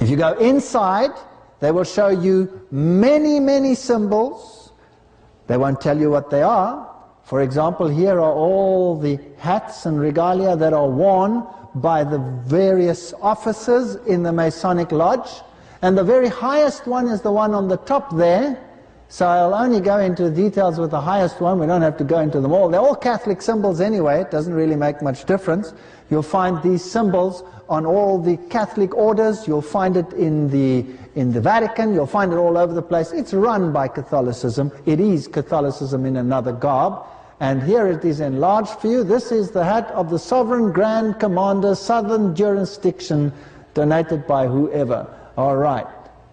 If you go inside, they will show you many, many symbols. They won't tell you what they are. For example, here are all the hats and regalia that are worn by the various officers in the Masonic Lodge. And the very highest one is the one on the top there. So I'll only go into the details with the highest one. We don't have to go into them all. They're all Catholic symbols anyway. It doesn't really make much difference. You'll find these symbols on all the Catholic orders. You'll find it in the Vatican. You'll find it all over the place. It's run by Catholicism. It is Catholicism in another garb. And here it is enlarged for you. This is the hat of the Sovereign Grand Commander, Southern Jurisdiction, donated by whoever. All right.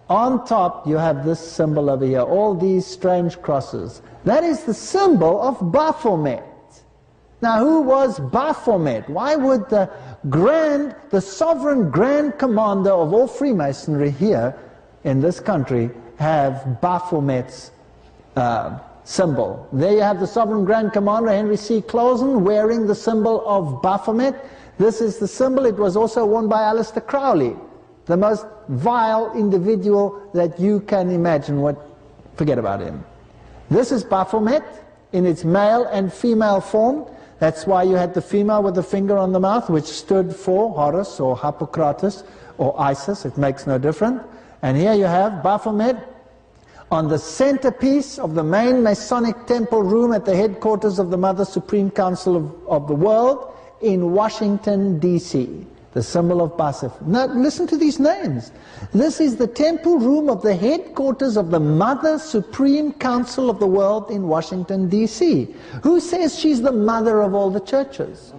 On top, you have this symbol over here, all these strange crosses. That is the symbol of Baphomet. Now, who was Baphomet? Why would the Sovereign Grand Commander of all Freemasonry here in this country have Baphomet's symbol? There you have the Sovereign Grand Commander, Henry C. Clausen, wearing the symbol of Baphomet. This is the symbol. It was also worn by Aleister Crowley, the most vile individual that you can imagine. Forget about him. This is Baphomet in its male and female form. That's why you had the female with the finger on the mouth, which stood for Horus or Hippocrates or Isis. It makes no difference. And here you have Baphomet on the centerpiece of the main Masonic temple room at the headquarters of the Mother Supreme Council of the World in Washington, D.C. The symbol of Baphomet. Now listen to these names. This is the temple room of the headquarters of the Mother Supreme Council of the World in Washington, D.C. Who says she's the mother of all the churches?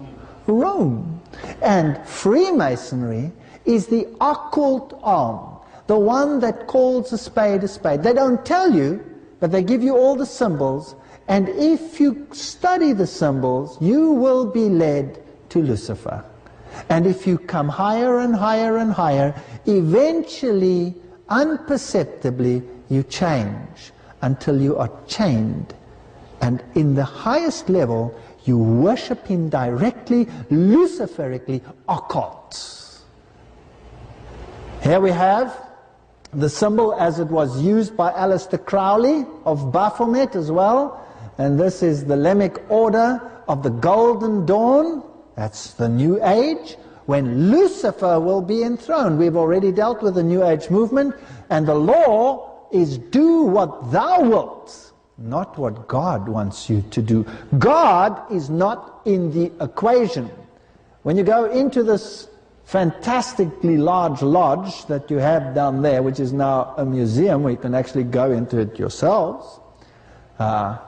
Rome. And Freemasonry is the occult arm, the one that calls a spade a spade. They don't tell you, but they give you all the symbols, and if you study the symbols, you will be led to Lucifer. And if you come higher and higher and higher, eventually, imperceptibly, you change until you are chained. And in the highest level, you worship him directly, luciferically, occult. Here we have the symbol as it was used by Aleister Crowley of Baphomet as well. And this is the Lemmic order of the Golden Dawn. That's the New Age, when Lucifer will be enthroned. We've already dealt with the New Age movement, and the law is do what thou wilt, not what God wants you to do. God is not in the equation. When you go into this fantastically large lodge that you have down there, which is now a museum where you can actually go into it yourselves,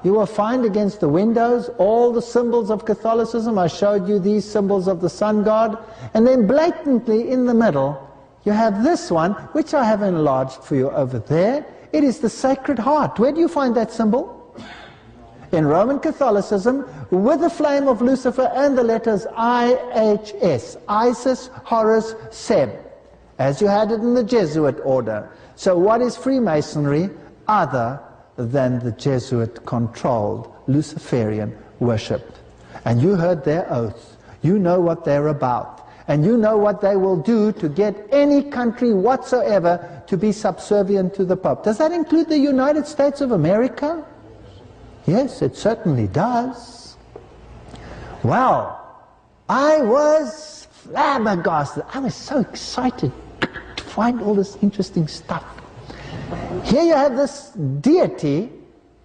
you will find against the windows all the symbols of Catholicism. I showed you these symbols of the sun god. And then blatantly in the middle, you have this one, which I have enlarged for you over there. It is the Sacred Heart. Where do you find that symbol? In Roman Catholicism, with the flame of Lucifer and the letters IHS, Isis, Horus, Seb, as you had it in the Jesuit order. So what is Freemasonry other than the Jesuit-controlled Luciferian worship? And you heard their oath. You know what they're about. And you know what they will do to get any country whatsoever to be subservient to the Pope. Does that include the United States of America? Yes, it certainly does. Well, I was flabbergasted. I was so excited to find all this interesting stuff. Here you have this deity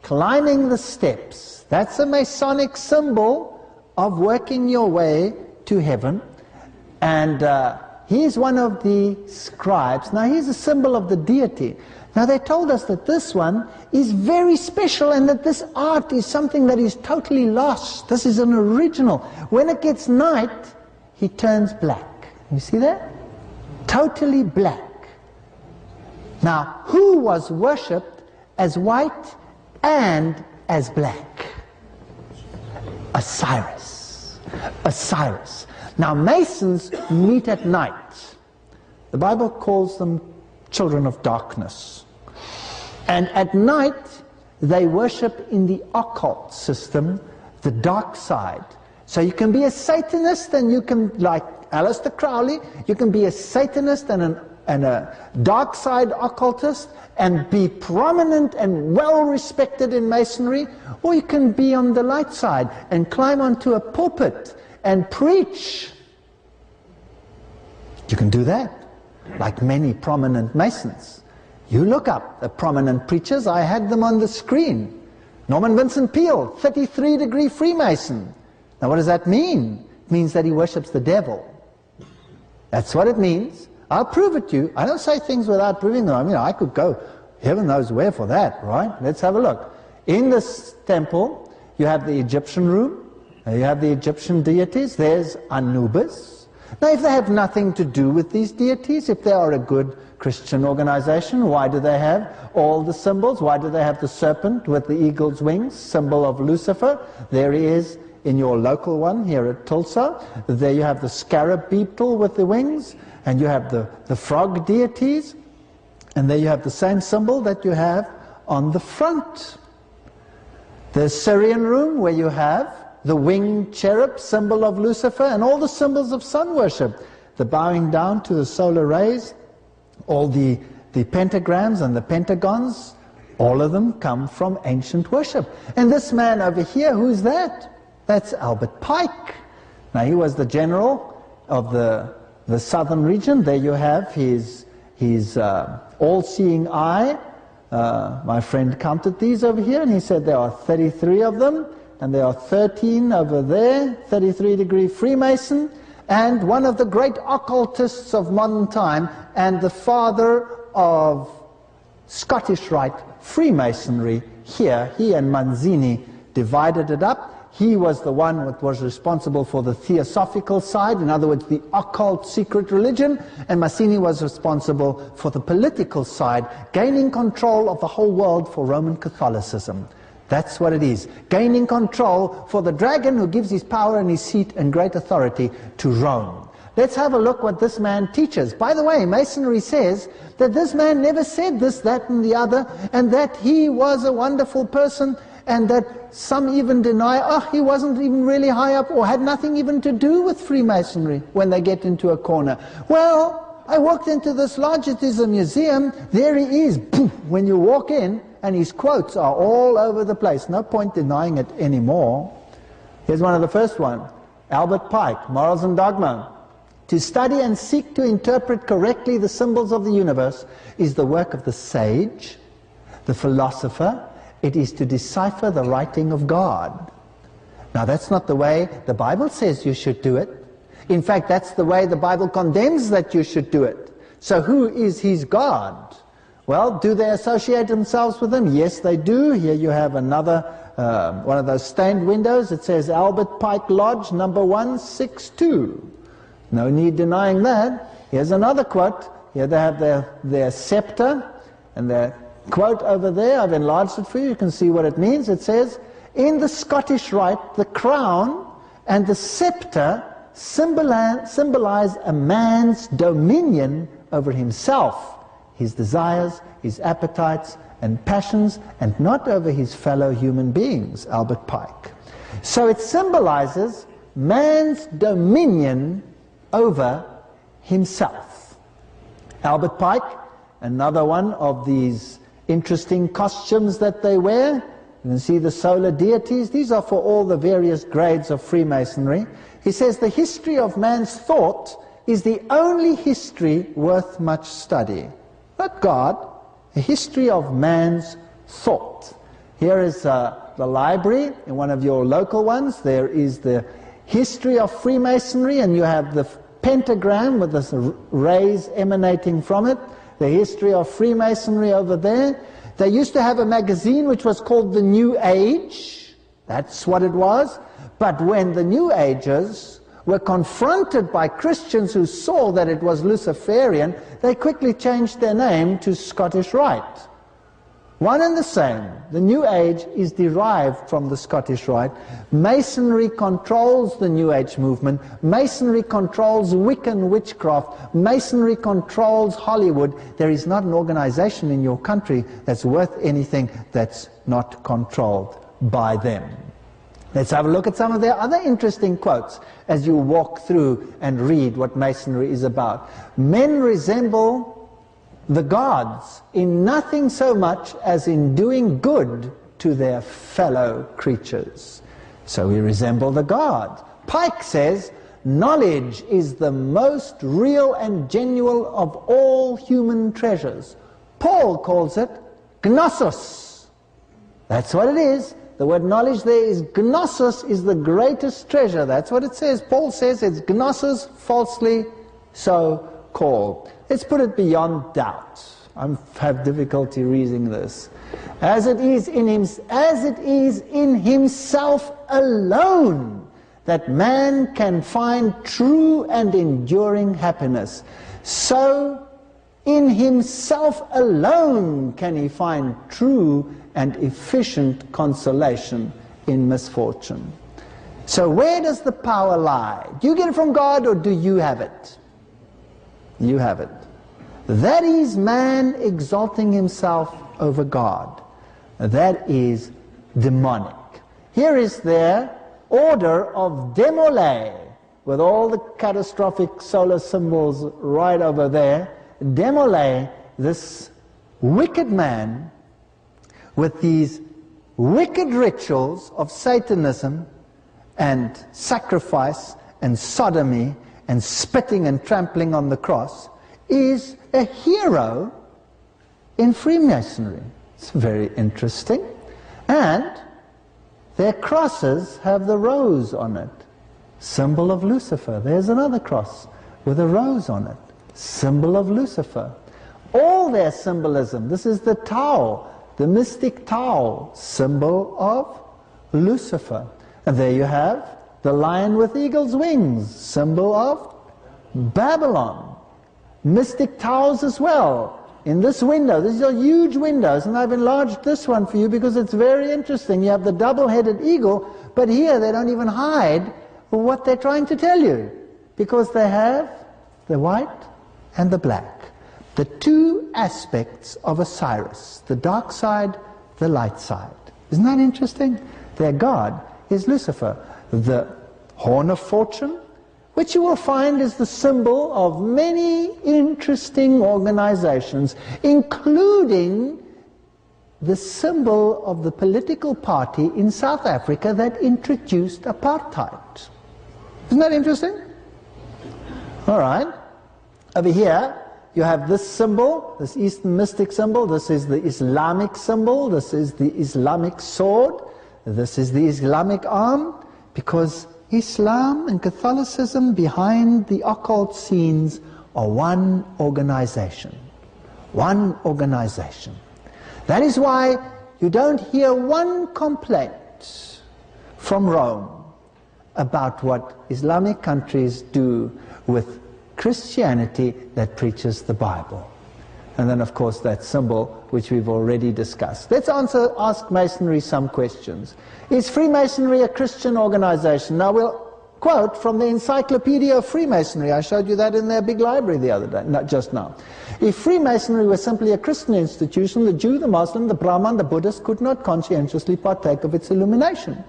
climbing the steps. That's a Masonic symbol of working your way to heaven. And he's one of the scribes. Now he's a symbol of the deity. Now they told us that this one is very special and that this art is something that is totally lost. This is an original. When it gets night, he turns black. You see that? Totally black. Now, who was worshipped as white and as black? Osiris. Osiris. Now, Masons meet at night. The Bible calls them children of darkness. And at night, they worship in the occult system, the dark side. So you can be a Satanist, and you can, like Aleister Crowley, you can be a Satanist and a dark side occultist and be prominent and well respected in Masonry, or you can be on the light side and climb onto a pulpit and preach. You can do that, like many prominent Masons. You look up the prominent preachers, I had them on the screen. Norman Vincent Peale, 33-degree Freemason. Now what does that mean? It means that he worships the devil. That's what it means. I'll prove it to you. I don't say things without proving them. I mean, I could go heaven knows where for that, right? Let's have a look. In this temple, you have the Egyptian room. You have the Egyptian deities. There's Anubis. Now, if they have nothing to do with these deities, if they are a good Christian organization, why do they have all the symbols? Why do they have the serpent with the eagle's wings, symbol of Lucifer? There he is in your local one here at Tulsa. There you have the scarab beetle with the wings, and you have the frog deities, and there you have the same symbol that you have on the front. The Syrian room, where you have the winged cherub, symbol of Lucifer, and all the symbols of sun worship, the bowing down to the solar rays, all the pentagrams and the pentagons, all of them come from ancient worship. And this man over here, who's that? That's Albert Pike. Now, he was the general of the southern region. There you have his all-seeing eye. My friend counted these over here, and he said there are 33 of them, and there are 13 over there, 33-degree Freemason, and one of the great occultists of modern time, and the father of Scottish Rite Freemasonry here. He and Manzini divided it up. He was the one that was responsible for the theosophical side, in other words, the occult secret religion, and Mazzini was responsible for the political side, gaining control of the whole world for Roman Catholicism. That's what it is, gaining control for the dragon who gives his power and his seat and great authority to Rome. Let's have a look what this man teaches. By the way, Masonry says that this man never said this, that, and the other, and that he was a wonderful person, and that some even deny, he wasn't even really high up or had nothing even to do with Freemasonry when they get into a corner. Well, I walked into this lodge, it is a museum, there he is, poof, when you walk in, and his quotes are all over the place. No point denying it anymore. Here's one of the first one. Albert Pike, Morals and Dogma. To study and seek to interpret correctly the symbols of the universe is the work of the sage, the philosopher. It is to decipher the writing of God. Now that's not the way the Bible says you should do it. In fact, that's the way the Bible condemns that you should do it. So who is his God? Well, do they associate themselves with him? Yes, they do. Here you have another, one of those stained windows. It says Albert Pike Lodge, number 162. No need denying that. Here's another quote. Here they have their scepter and their quote over there. I've enlarged it for you. You can see what it means. It says, in the Scottish Rite, the crown and the scepter symbolize a man's dominion over himself, his desires, his appetites and passions, and not over his fellow human beings, Albert Pike. So it symbolizes man's dominion over himself. Albert Pike, another one of these interesting costumes that they wear. You can see the solar deities. These are for all the various grades of Freemasonry. He says the history of man's thought is the only history worth much study. Not God, a history of man's thought. Here is the library in one of your local ones. There is the history of Freemasonry, and you have the pentagram with the rays emanating from it. The history of Freemasonry over there. They used to have a magazine which was called the New Age. That's what it was. But when the New Agers were confronted by Christians who saw that it was Luciferian, they quickly changed their name to Scottish Rite. One and the same. The New Age is derived from the Scottish Rite. Masonry controls the New Age movement. Masonry controls Wiccan witchcraft. Masonry controls Hollywood. There is not an organization in your country that's worth anything that's not controlled by them. Let's have a look at some of their other interesting quotes as you walk through and read what Masonry is about. Men resemble the gods in nothing so much as in doing good to their fellow creatures. So we resemble the gods. Pike says, knowledge is the most real and genuine of all human treasures. Paul calls it gnosis. That's what it is. The word knowledge there is gnosis, is the greatest treasure. That's what it says. Paul says it's gnosis, falsely so called. Let's put it beyond doubt. I have difficulty reading this. As it is in himself alone that man can find true and enduring happiness, so in himself alone can he find true and efficient consolation in misfortune. So where does the power lie? Do you get it from God or do you have it? You have it. That is man exalting himself over God. That is demonic. Here is their order of demole, with all the catastrophic solar symbols right over there. Demole, this wicked man with these wicked rituals of Satanism and sacrifice and sodomy and spitting and trampling on the cross, is a hero in Freemasonry. It's very interesting. And their crosses have the rose on it, symbol of Lucifer. There's another cross with a rose on it, symbol of Lucifer. All their symbolism, this is the Tau, the mystic Tau, symbol of Lucifer. And there you have the lion with eagle's wings, symbol of Babylon. Mystic Taus as well. In this window, these are huge windows, and I've enlarged this one for you because it's very interesting. You have the double-headed eagle, but here they don't even hide what they're trying to tell you, because they have the white and the black, the two aspects of Osiris, the dark side, the light side. Isn't that interesting? Their god is Lucifer, the horn of fortune, which you will find is the symbol of many interesting organizations, including the symbol of the political party in South Africa that introduced apartheid. Isn't that interesting? All right. Over here, you have this symbol, this Eastern mystic symbol. This is the Islamic symbol. This is the Islamic sword. This is the Islamic arm, because Islam and Catholicism behind the occult scenes are one organization. One organization. That is why you don't hear one complaint from Rome about what Islamic countries do with Christianity that preaches the Bible. And then, of course, that symbol which we've already discussed. Let's ask Masonry some questions. Is Freemasonry a Christian organization? Now, we'll quote from the Encyclopedia of Freemasonry. I showed you that in their big library the other day, not just now. If Freemasonry were simply a Christian institution, the Jew, the Muslim, the Brahman, the Buddhist could not conscientiously partake of its illumination.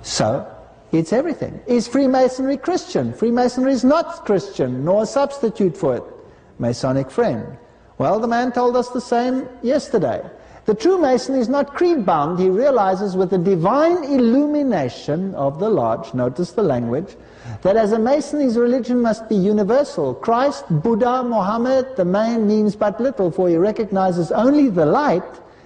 So, it's everything. Is Freemasonry Christian? Freemasonry is not Christian, nor a substitute for it. Masonic friend. Well, the man told us the same yesterday. The true Mason is not creed-bound. He realizes with the divine illumination of the lodge, notice the language, that as a Mason his religion must be universal. Christ, Buddha, Mohammed, the man means but little, for he recognizes only the light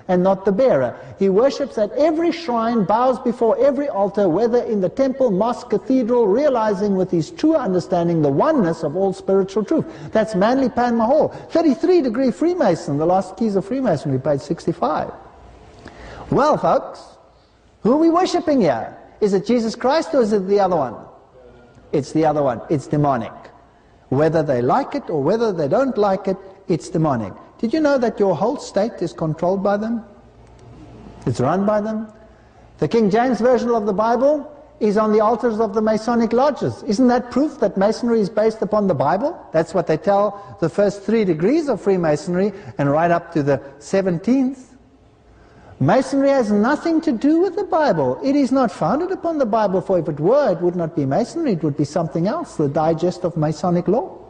and not the bearer. He worships at every shrine, bows before every altar, whether in the temple, mosque, cathedral, realizing with his true understanding the oneness of all spiritual truth. That's Manly Pan Mahal, 33-degree Freemason, the Lost Keys of Freemasonry, page 65. Well, folks, who are we worshipping here? Is it Jesus Christ or is it the other one? It's the other one. It's demonic. Whether they like it or whether they don't like it, it's demonic. Did you know that your whole state is controlled by them? It's run by them? The King James Version of the Bible is on the altars of the Masonic lodges. Isn't that proof that Masonry is based upon the Bible? That's what they tell the first 3 degrees of Freemasonry and right up to the 17th. Masonry has nothing to do with the Bible. It is not founded upon the Bible, for if it were, it would not be Masonry, it would be something else, the digest of Masonic law.